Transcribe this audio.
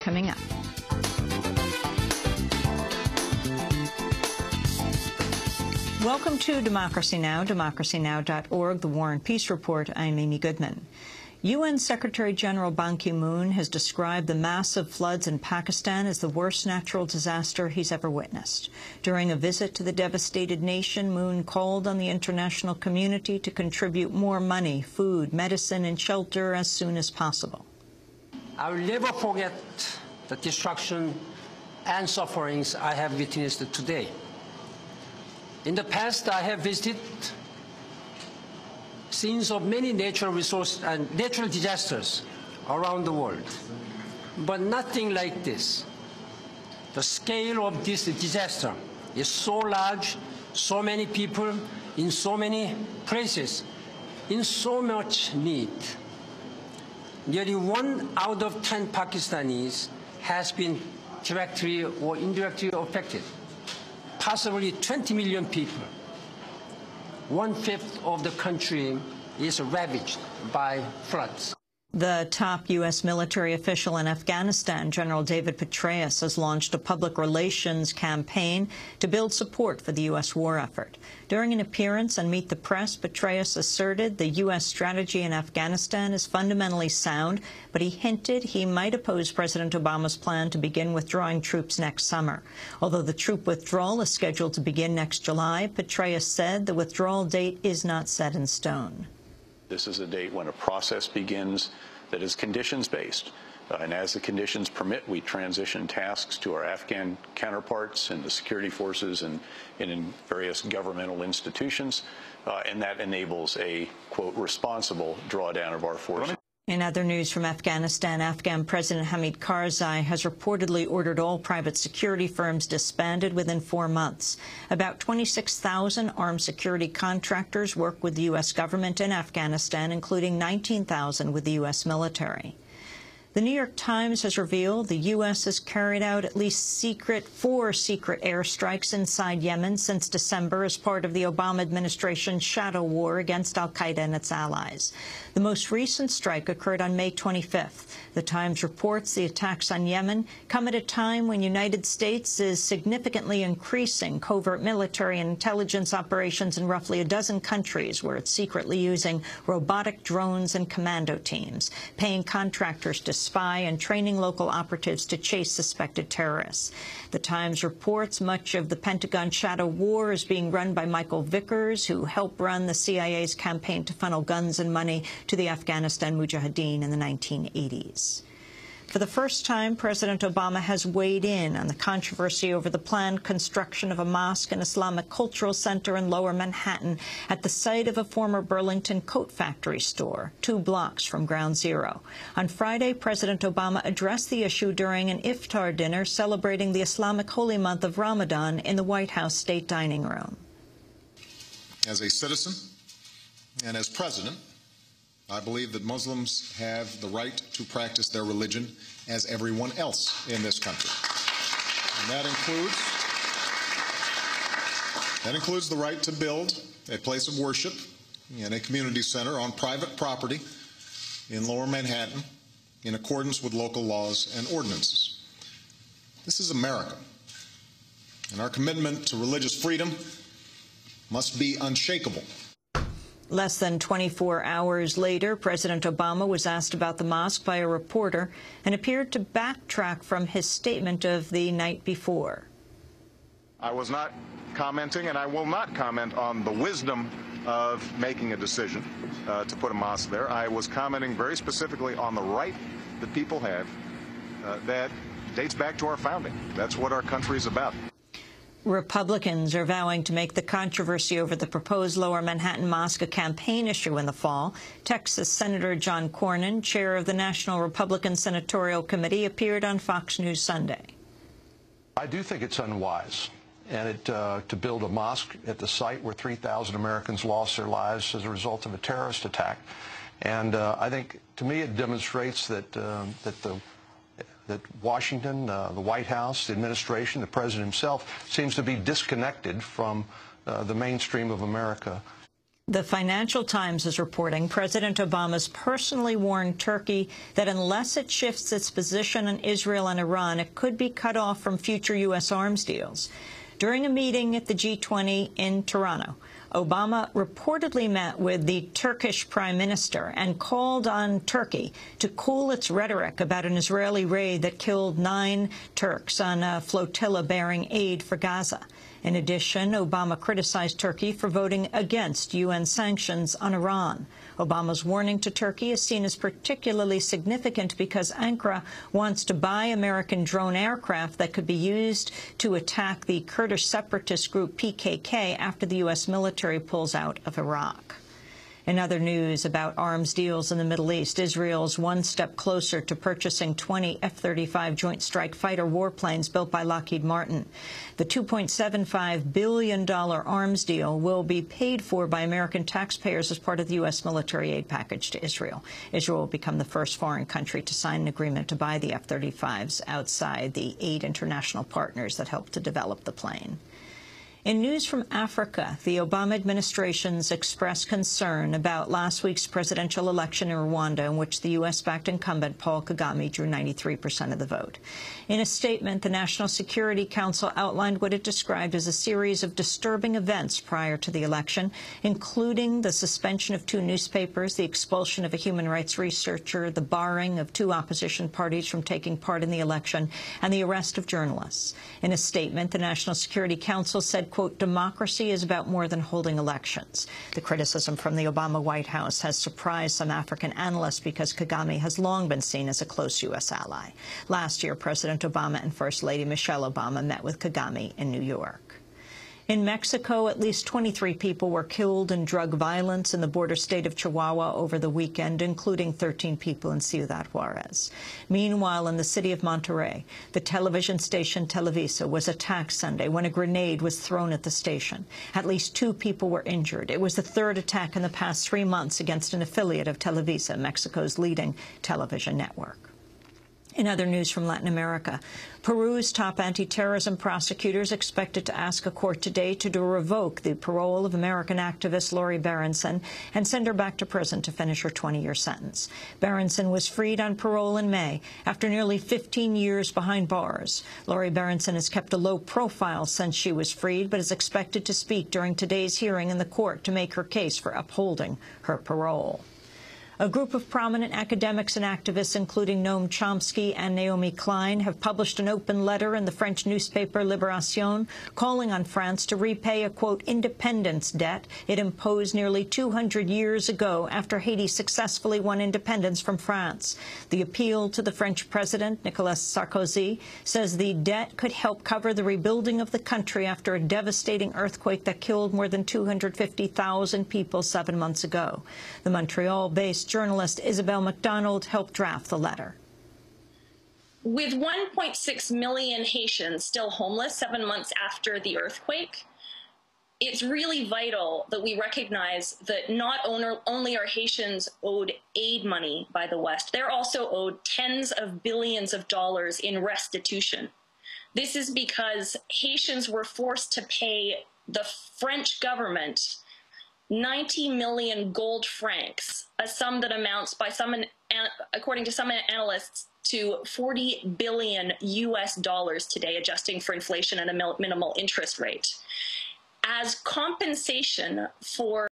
coming up. Welcome to Democracy Now!, democracynow.org, the War and Peace Report. I'm Amy Goodman. UN Secretary General Ban Ki-moon has described the massive floods in Pakistan as the worst natural disaster he's ever witnessed. During a visit to the devastated nation, Moon called on the international community to contribute more money, food, medicine, and shelter as soon as possible. I will never forget the destruction and sufferings I have witnessed today. In the past, I have visited scenes of many natural resources and natural disasters around the world, but nothing like this. The scale of this disaster is so large, so many people in so many places, in so much need. Nearly 1 out of 10 Pakistanis has been directly or indirectly affected. Possibly 20 million people. 1/5 of the country is ravaged by floods. The top U.S. military official in Afghanistan, General David Petraeus, has launched a public relations campaign to build support for the U.S. war effort. During an appearance on Meet the Press, Petraeus asserted the U.S. strategy in Afghanistan is fundamentally sound, but he hinted he might oppose President Obama's plan to begin withdrawing troops next summer. Although the troop withdrawal is scheduled to begin next July, Petraeus said the withdrawal date is not set in stone. This is a date when a process begins that is conditions-based. And as the conditions permit, we transition tasks to our Afghan counterparts in the security forces and in various governmental institutions. And that enables a, quote, responsible drawdown of our forces. In other news from Afghanistan, Afghan President Hamid Karzai has reportedly ordered all private security firms disbanded within 4 months. About 26,000 armed security contractors work with the U.S. government in Afghanistan, including 19,000 with the U.S. military. The New York Times has revealed the U.S. has carried out at least 4 secret airstrikes inside Yemen since December as part of the Obama administration's shadow war against al-Qaeda and its allies. The most recent strike occurred on May 25th. The Times reports the attacks on Yemen come at a time when the United States is significantly increasing covert military and intelligence operations in roughly a dozen countries where it's secretly using robotic drones and commando teams, paying contractors to spy and training local operatives to chase suspected terrorists. The Times reports much of the Pentagon shadow war is being run by Michael Vickers, who helped run the CIA's campaign to funnel guns and money to the Afghanistan Mujahideen in the 1980s. For the first time, President Obama has weighed in on the controversy over the planned construction of a mosque and Islamic cultural center in Lower Manhattan at the site of a former Burlington coat factory store, 2 blocks from Ground Zero. On Friday, President Obama addressed the issue during an iftar dinner celebrating the Islamic holy month of Ramadan in the White House State Dining Room. As a citizen and as president, I believe that Muslims have the right to practice their religion as everyone else in this country. And that includes the right to build a place of worship and a community center on private property in Lower Manhattan in accordance with local laws and ordinances. This is America, and our commitment to religious freedom must be unshakable. Less than 24 hours later, President Obama was asked about the mosque by a reporter and appeared to backtrack from his statement of the night before. I was not commenting, and I will not comment on the wisdom of making a decision to put a mosque there. I was commenting very specifically on the right that people have that dates back to our founding. That's what our country is about. Republicans are vowing to make the controversy over the proposed Lower Manhattan Mosque a campaign issue in the fall. Texas Senator John Cornyn, chair of the National Republican Senatorial Committee, appeared on Fox News Sunday. I do think it's unwise and to build a mosque at the site where 3,000 Americans lost their lives as a result of a terrorist attack. And I think, to me, it demonstrates that that Washington, the White House, the administration, the president himself seems to be disconnected from the mainstream of America. The Financial Times is reporting President Obama's personally warned Turkey that unless it shifts its position on Israel and Iran, it could be cut off from future U.S. arms deals. During a meeting at the G20 in Toronto, Obama reportedly met with the Turkish Prime Minister and called on Turkey to cool its rhetoric about an Israeli raid that killed 9 Turks on a flotilla bearing aid for Gaza. In addition, Obama criticized Turkey for voting against UN sanctions on Iran. Obama's warning to Turkey is seen as particularly significant because Ankara wants to buy American drone aircraft that could be used to attack the Kurdish separatist group PKK after the U.S. military pulls out of Iraq. In other news about arms deals in the Middle East, Israel's one step closer to purchasing 20 F-35 Joint Strike Fighter warplanes built by Lockheed Martin. The $2.75 billion arms deal will be paid for by American taxpayers as part of the U.S. military aid package to Israel. Israel will become the first foreign country to sign an agreement to buy the F-35s outside the 8 international partners that helped to develop the plane. In news from Africa, the Obama administration's expressed concern about last week's presidential election in Rwanda, in which the U.S.-backed incumbent Paul Kagame drew 93% of the vote. In a statement, the National Security Council outlined what it described as a series of disturbing events prior to the election, including the suspension of 2 newspapers, the expulsion of a human rights researcher, the barring of 2 opposition parties from taking part in the election, and the arrest of journalists. In a statement, the National Security Council said, quote, democracy is about more than holding elections. The criticism from the Obama White House has surprised some African analysts because Kagame has long been seen as a close U.S. ally. Last year, President Obama and First Lady Michelle Obama met with Kagame in New York. In Mexico, at least 23 people were killed in drug violence in the border state of Chihuahua over the weekend, including 13 people in Ciudad Juarez. Meanwhile, in the city of Monterrey, the television station Televisa was attacked Sunday when a grenade was thrown at the station. At least 2 people were injured. It was the 3rd attack in the past 3 months against an affiliate of Televisa, Mexico's leading television network. In other news from Latin America, Peru's top anti-terrorism prosecutor is expected to ask a court today to revoke the parole of American activist Lori Berenson and send her back to prison to finish her 20-year sentence. Berenson was freed on parole in May after nearly 15 years behind bars. Lori Berenson has kept a low profile since she was freed, but is expected to speak during today's hearing in the court to make her case for upholding her parole. A group of prominent academics and activists, including Noam Chomsky and Naomi Klein, have published an open letter in the French newspaper Libération calling on France to repay a, quote, independence debt it imposed nearly 200 years ago after Haiti successfully won independence from France. The appeal to the French president, Nicolas Sarkozy, says the debt could help cover the rebuilding of the country after a devastating earthquake that killed more than 250,000 people 7 months ago. The Montreal-based journalist Isabel McDonald helped draft the letter. With 1.6 million Haitians still homeless 7 months after the earthquake, it's really vital that we recognize that not only are Haitians owed aid money by the West, they're also owed tens of billions of dollars in restitution. This is because Haitians were forced to pay the French government 90 million gold francs, a sum that amounts, according to some analysts, to $40 billion US today, adjusting for inflation and a minimal interest rate, as compensation for